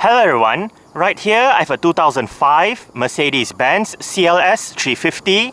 Hello everyone, right here I have a 2005 Mercedes-Benz CLS 350.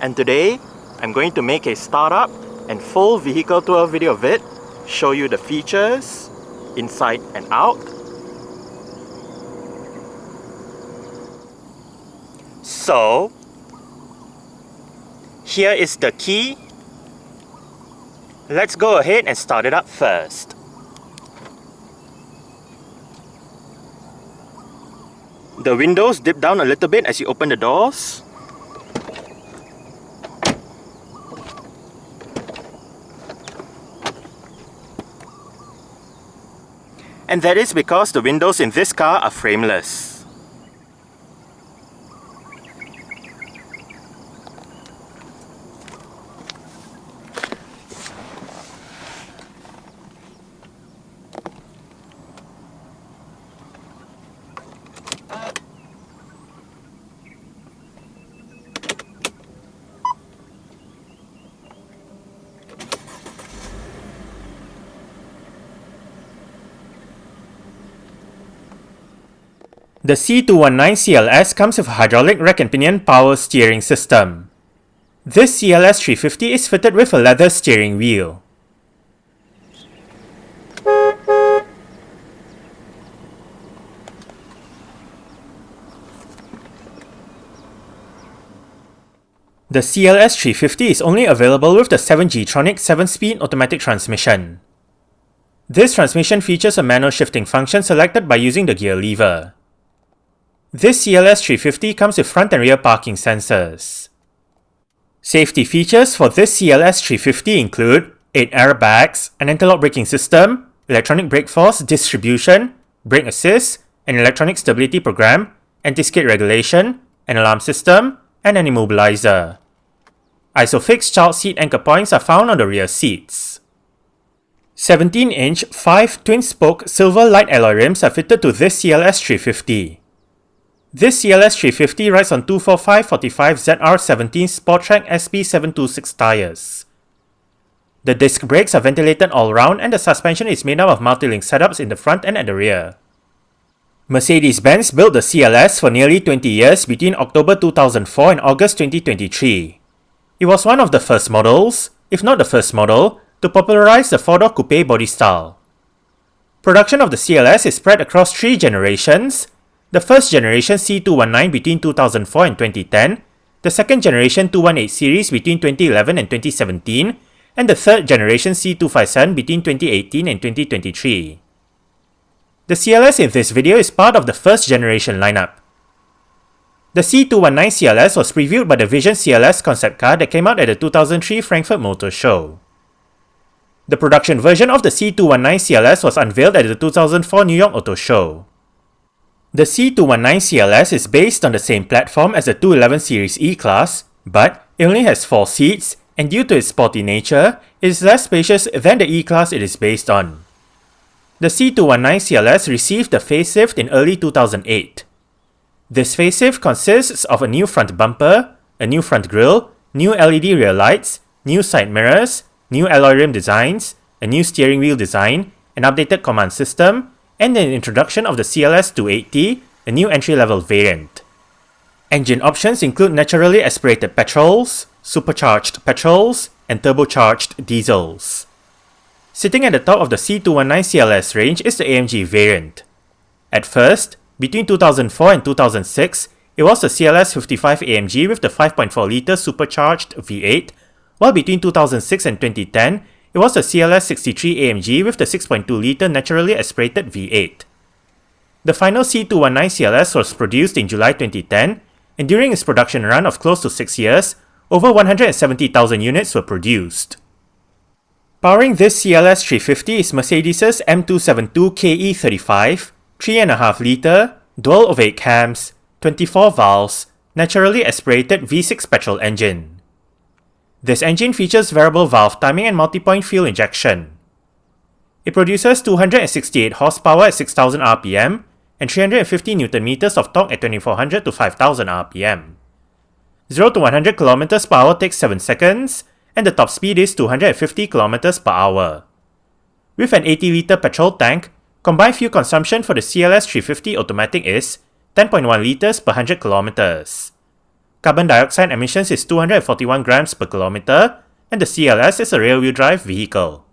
And today, I'm going to make a startup and full vehicle tour video of it, show you the features, inside and out. So, here is the key. Let's go ahead and start it up first. The windows dip down a little bit as you open the doors. And that is because the windows in this car are frameless. The C219 CLS comes with a hydraulic rack and pinion power steering system. This CLS 350 is fitted with a leather steering wheel. The CLS 350 is only available with the 7G-tronic 7-speed automatic transmission. This transmission features a manual shifting function selected by using the gear lever. This CLS 350 comes with front and rear parking sensors. Safety features for this CLS 350 include 8 airbags, an anti-lock braking system, electronic brake force distribution, brake assist, an electronic stability program, anti-skid regulation, an alarm system, and an immobilizer. Isofix child seat anchor points are found on the rear seats. 17-inch 5 twin-spoke silver light alloy rims are fitted to this CLS 350. This CLS 350 rides on 245/45 ZR17 Sporttrack SP726 tires. The disc brakes are ventilated all round and the suspension is made up of multi-link setups in the front and at the rear. Mercedes-Benz built the CLS for nearly 20 years between October 2004 and August 2023. It was one of the first models, if not the first model, to popularize the four-door coupe body style. Production of the CLS is spread across 3 generations: the first generation C219 between 2004 and 2010, the second generation 218 series between 2011 and 2017, and the third generation C257 between 2018 and 2023. The CLS in this video is part of the first generation lineup. The C219 CLS was previewed by the Vision CLS concept car that came out at the 2003 Frankfurt Motor Show. The production version of the C219 CLS was unveiled at the 2004 New York Auto Show. The C219 CLS is based on the same platform as the 211 Series E-Class, but it only has 4 seats, and due to its sporty nature, it is less spacious than the E-Class it is based on. The C219 CLS received a facelift in early 2008. This facelift consists of a new front bumper, a new front grille, new LED rear lights, new side mirrors, new alloy rim designs, a new steering wheel design, an updated command system, and an introduction of the CLS 280, a new entry-level variant. Engine options include naturally aspirated petrols, supercharged petrols, and turbocharged diesels. Sitting at the top of the C219 CLS range is the AMG variant. At first, between 2004 and 2006, it was the CLS 55 AMG with the 5.4-litre supercharged V8, while between 2006 and 2010, it was the CLS 63 AMG with the 6.2-litre naturally aspirated V8. The final C219 CLS was produced in July 2010, and during its production run of close to 6 years, over 170,000 units were produced. Powering this CLS 350 is Mercedes' M272 KE35, 3.5-litre, dual ovate cams, 24 valves, naturally aspirated V6 petrol engine. This engine features variable valve timing and multi-point fuel injection. It produces 268 horsepower at 6,000 rpm and 350 Nm of torque at 2400 to 5000 rpm. 0 to 100 km per hour takes 7 seconds, and the top speed is 250 km per hour. With an 80-litre petrol tank, combined fuel consumption for the CLS 350 automatic is 10.1 litres per 100 km. Carbon dioxide emissions is 241 grams per kilometer, and the CLS is a rear-wheel drive vehicle.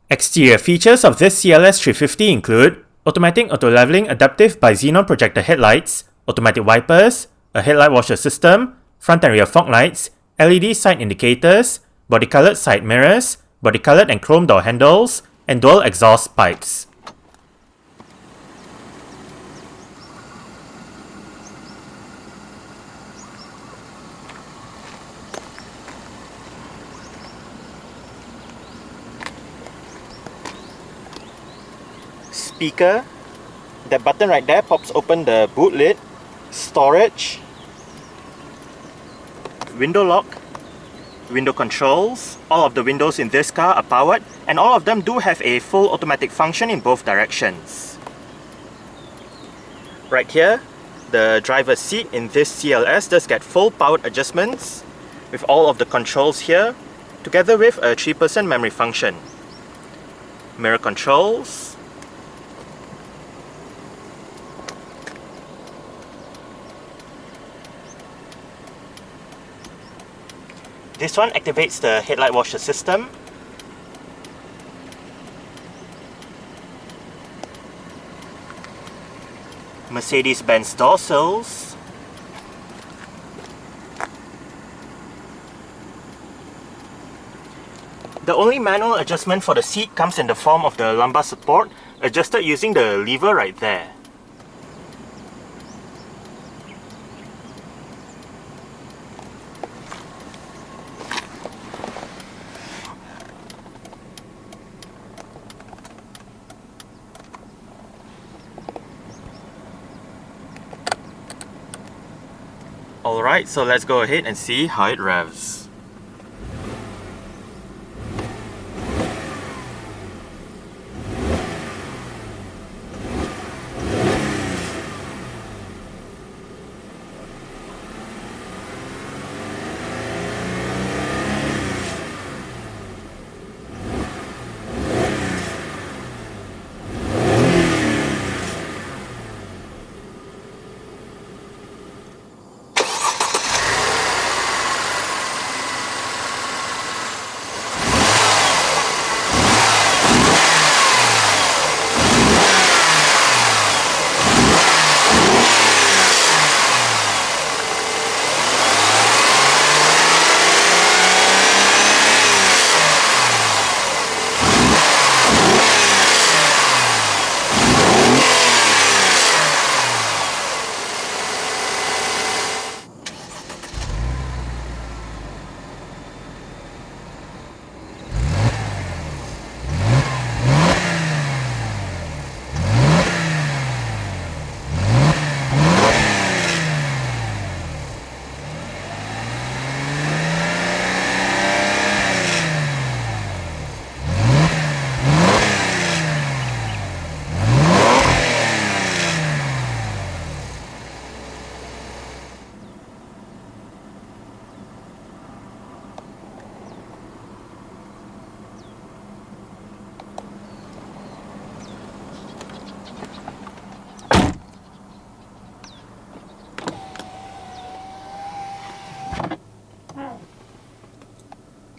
Exterior features of this CLS 350 include automatic auto-leveling adaptive by xenon projector headlights, automatic wipers, a headlight washer system, front and rear fog lights, LED side indicators, body-colored side mirrors, body-colored and chrome door handles, and dual exhaust pipes. Speaker, that button right there pops open the boot lid, storage, window lock, window controls. All of the windows in this car are powered, and all of them do have a full automatic function in both directions. Right here, the driver's seat in this CLS does get full powered adjustments with all of the controls here, together with a 3% memory function. Mirror controls, this one activates the headlight washer system. Mercedes-Benz door sills. The only manual adjustment for the seat comes in the form of the lumbar support, adjusted using the lever right there. Alright, so let's go ahead and see how it revs.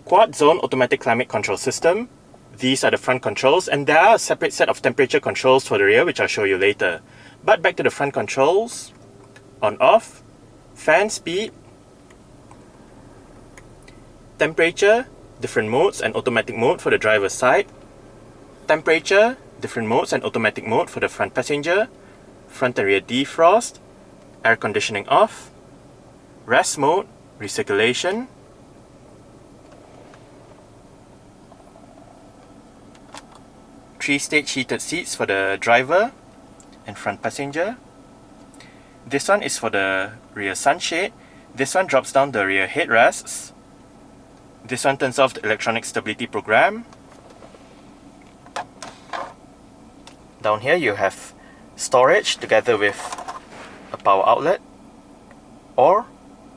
Quad zone automatic climate control system. These are the front controls, and there are a separate set of temperature controls for the rear, which I'll show you later. But back to the front controls. On off, fan speed, temperature, different modes and automatic mode for the driver's side, temperature, different modes and automatic mode for the front passenger, front and rear defrost, air conditioning off, rest mode, recirculation, three-stage heated seats for the driver and front passenger. This one is for the rear sunshade. This one drops down the rear headrests. This one turns off the electronic stability program. Down here you have storage together with a power outlet or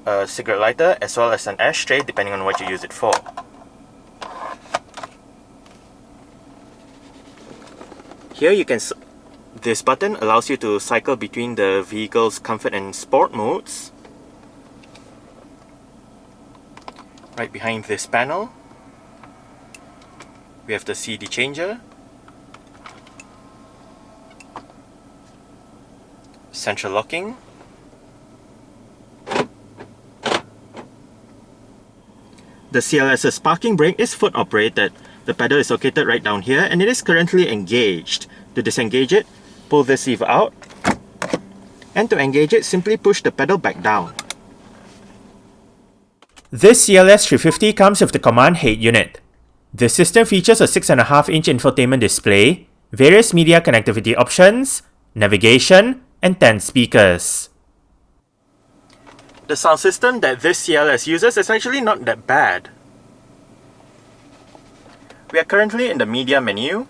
a cigarette lighter as well as an ashtray depending on what you use it for. Here you can this button allows you to cycle between the vehicle's comfort and sport modes. Right behind this panel, we have the CD changer, central locking, the CLS's parking brake is foot operated. The pedal is located right down here and it is currently engaged. To disengage it, pull this lever out, and to engage it, simply push the pedal back down. This CLS 350 comes with the command head unit. The system features a 6.5-inch infotainment display, various media connectivity options, navigation, and 10 speakers. The sound system that this CLS uses is actually not that bad. We are currently in the media menu.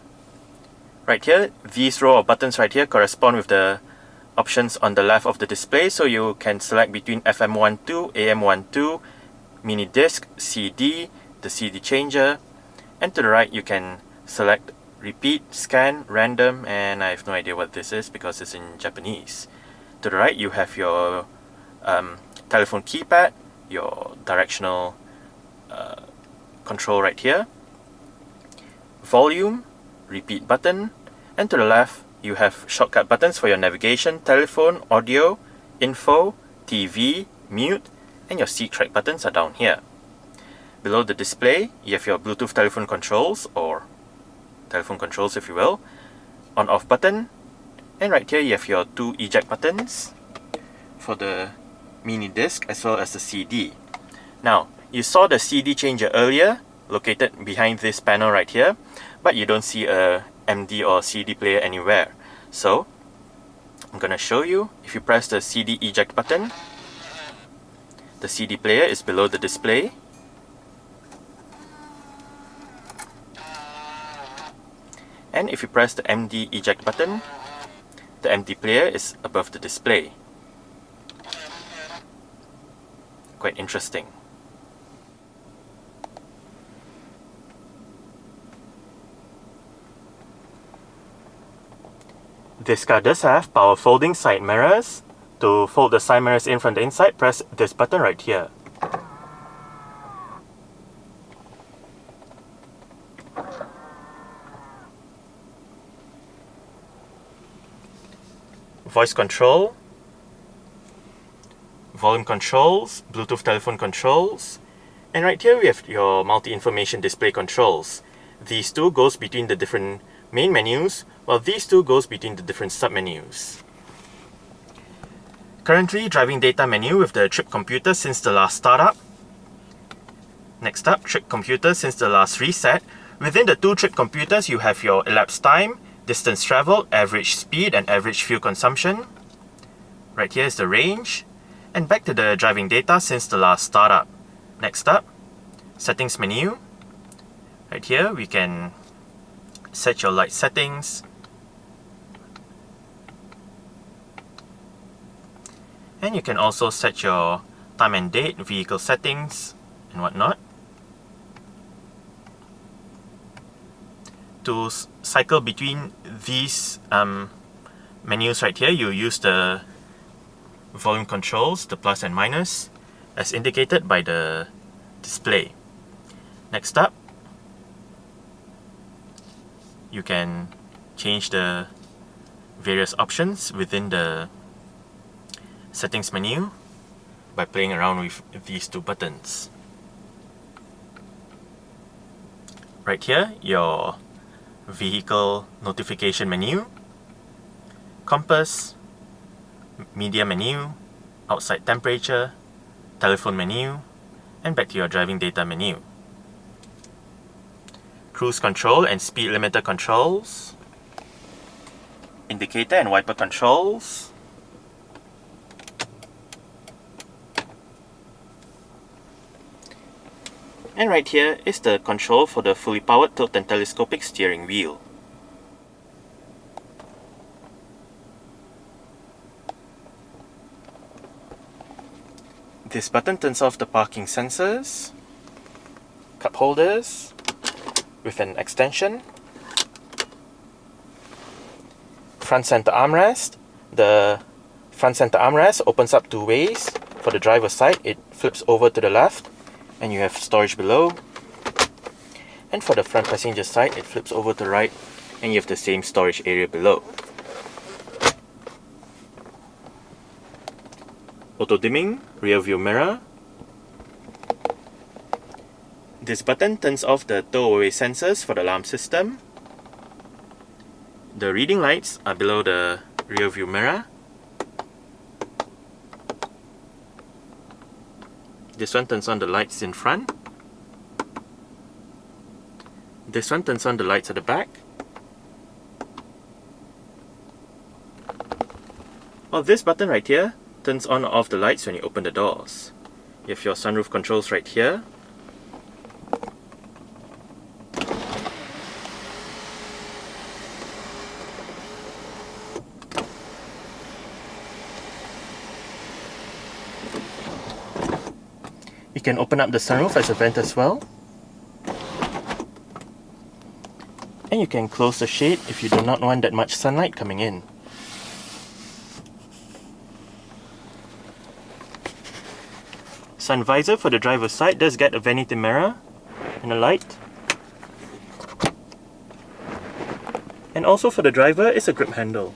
Right here, these row of buttons right here correspond with the options on the left of the display, so you can select between FM 1.2, AM 1.2, mini disc, CD, the CD changer, and to the right you can select repeat, scan, random, and I have no idea what this is because it's in Japanese. To the right you have your telephone keypad, your directional control right here, volume, repeat button, and to the left you have shortcut buttons for your navigation, telephone, audio, info, TV, mute, and your seat track buttons are down here. Below the display you have your Bluetooth telephone controls, or telephone controls if you will, on-off button, and right here you have your two eject buttons for the mini disc as well as the CD. Now, you saw the CD changer earlier, located behind this panel right here, but you don't see a MD or CD player anywhere. So, I'm gonna show you. If you press the CD eject button, the CD player is below the display. And if you press the MD eject button, the MD player is above the display. Quite interesting. This car does have power folding side mirrors. To fold the side mirrors in from the inside, press this button right here. Voice control, volume controls, Bluetooth telephone controls, and right here we have your multi-information display controls. These two goes between the different main menus, while these two goes between the different sub-menus. Currently driving data menu with the trip computer since the last startup. Next up, trip computer since the last reset. Within the two trip computers you have your elapsed time, distance traveled, average speed, and average fuel consumption. Right here is the range. And back to the driving data since the last startup. Next up, settings menu. Right here we can set your light settings, and you can also set your time and date, vehicle settings, and whatnot. To cycle between these menus right here, you use the volume controls, the plus and minus, as indicated by the display. Next up, you can change the various options within the settings menu by playing around with these two buttons. Right here, your vehicle notification menu, compass, media menu, outside temperature, telephone menu, and back to your driving data menu. Cruise control and speed limiter controls, indicator and wiper controls, and right here is the control for the fully powered tilt and telescopic steering wheel. This button turns off the parking sensors, cup holders with an extension, front center armrest. The front center armrest opens up two ways. For the driver's side, it flips over to the left and you have storage below. And for the front passenger side, it flips over to the right and you have the same storage area below. Auto dimming, rear view mirror. This button turns off the tow-away sensors for the alarm system. The reading lights are below the rear view mirror. This one turns on the lights in front. This one turns on the lights at the back. Well, this button right here turns on or off the lights when you open the doors. You have your sunroof controls right here. You can open up the sunroof as a vent as well. And you can close the shade if you do not want that much sunlight coming in. Sun visor for the driver's side does get a vanity mirror and a light. And also for the driver is a grip handle.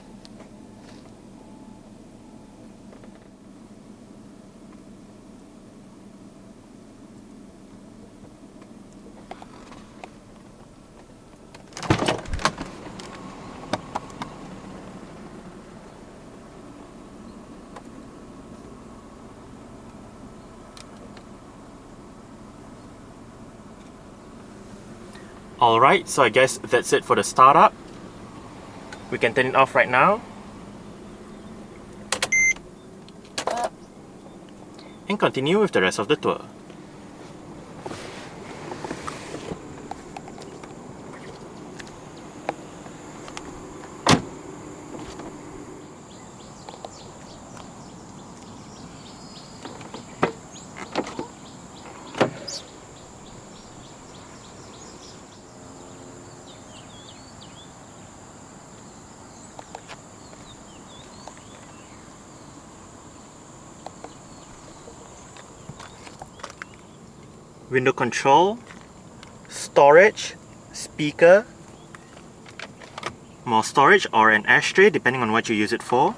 Alright, so I guess that's it for the startup. We can turn it off right now. And continue with the rest of the tour. Window control, storage, speaker, more storage or an ashtray depending on what you use it for.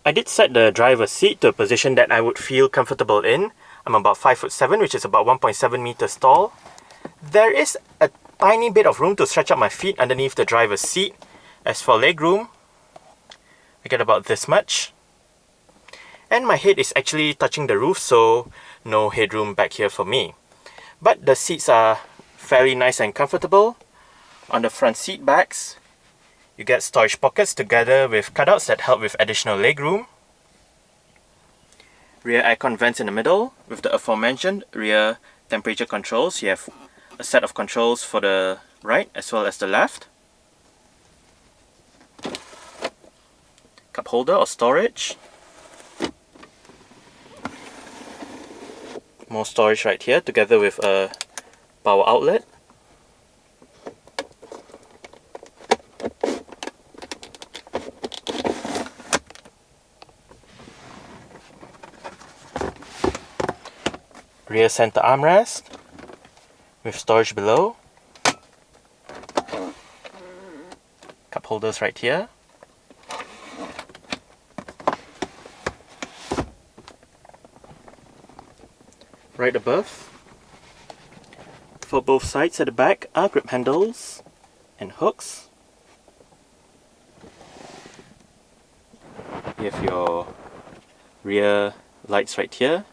I did set the driver's seat to a position that I would feel comfortable in. I'm about 5'7", which is about 1.7 meters tall. There is a tiny bit of room to stretch out my feet underneath the driver's seat. As for legroom, I get about this much. And my head is actually touching the roof, so no headroom back here for me. But the seats are fairly nice and comfortable. On the front seat backs, you get storage pockets together with cutouts that help with additional legroom. Rear aircon vents in the middle with the aforementioned rear temperature controls. You have a set of controls for the right as well as the left. Cup holder or storage. More storage right here together with a power outlet. Rear center armrest with storage below. Cup holders right here. Right above. For both sides at the back are grip handles and hooks. You have your rear lights right here.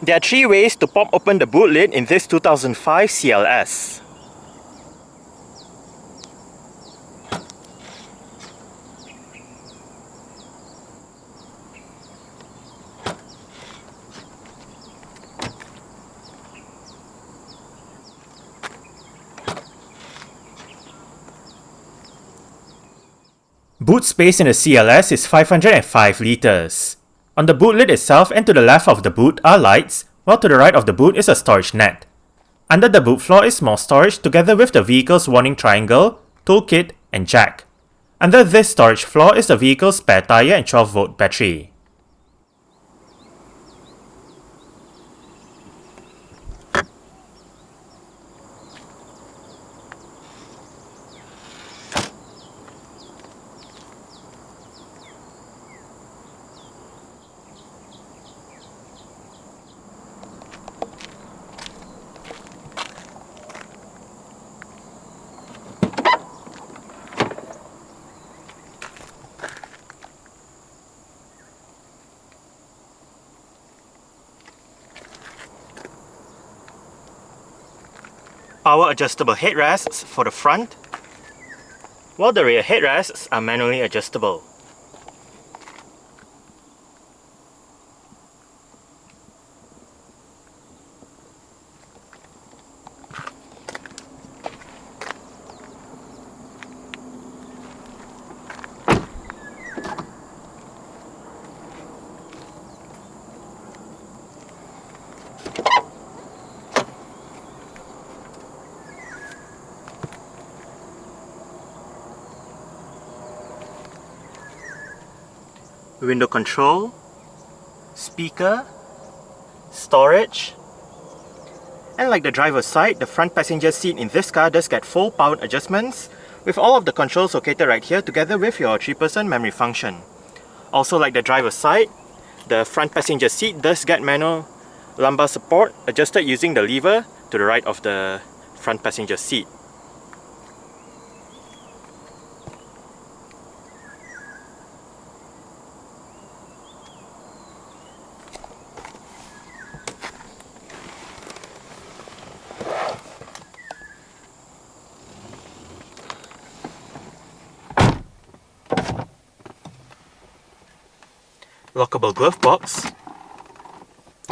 There are 3 ways to pop open the boot lid in this 2005 CLS. Boot space in the CLS is 505 litres. On the boot lid itself and to the left of the boot are lights, while to the right of the boot is a storage net. Under the boot floor is more storage together with the vehicle's warning triangle, toolkit, and jack. Under this storage floor is the vehicle's spare tyre and 12-volt battery. Power adjustable headrests for the front, while the rear headrests are manually adjustable. Window control, speaker, storage, and like the driver's side, the front passenger seat in this car does get full power adjustments with all of the controls located right here together with your 3-person memory function. Also like the driver's side, the front passenger seat does get manual lumbar support adjusted using the lever to the right of the front passenger seat. Lockable glove box.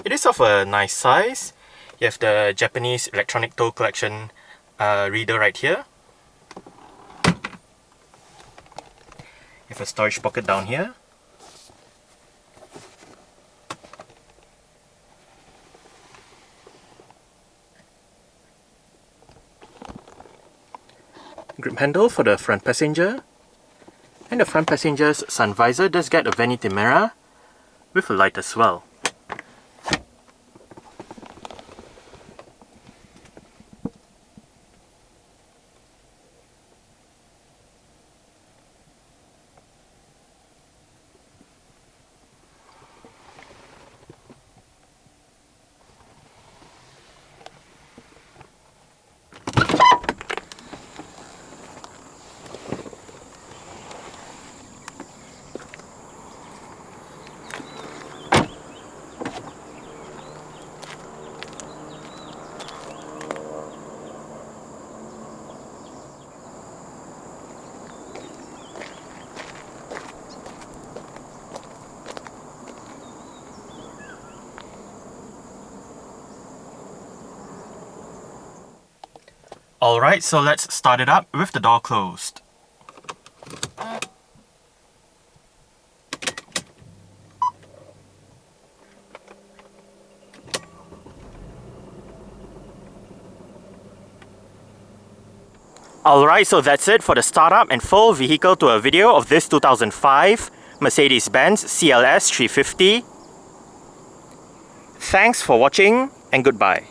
It is of a nice size. You have the Japanese electronic toll collection reader right here. You have a storage pocket down here. Grip handle for the front passenger. And the front passenger's sun visor does get a vanity mirror with a light as well. Alright, so let's start it up with the door closed. Alright, so that's it for the startup and full vehicle tour video of this 2005 Mercedes-Benz CLS 350. Thanks for watching and goodbye.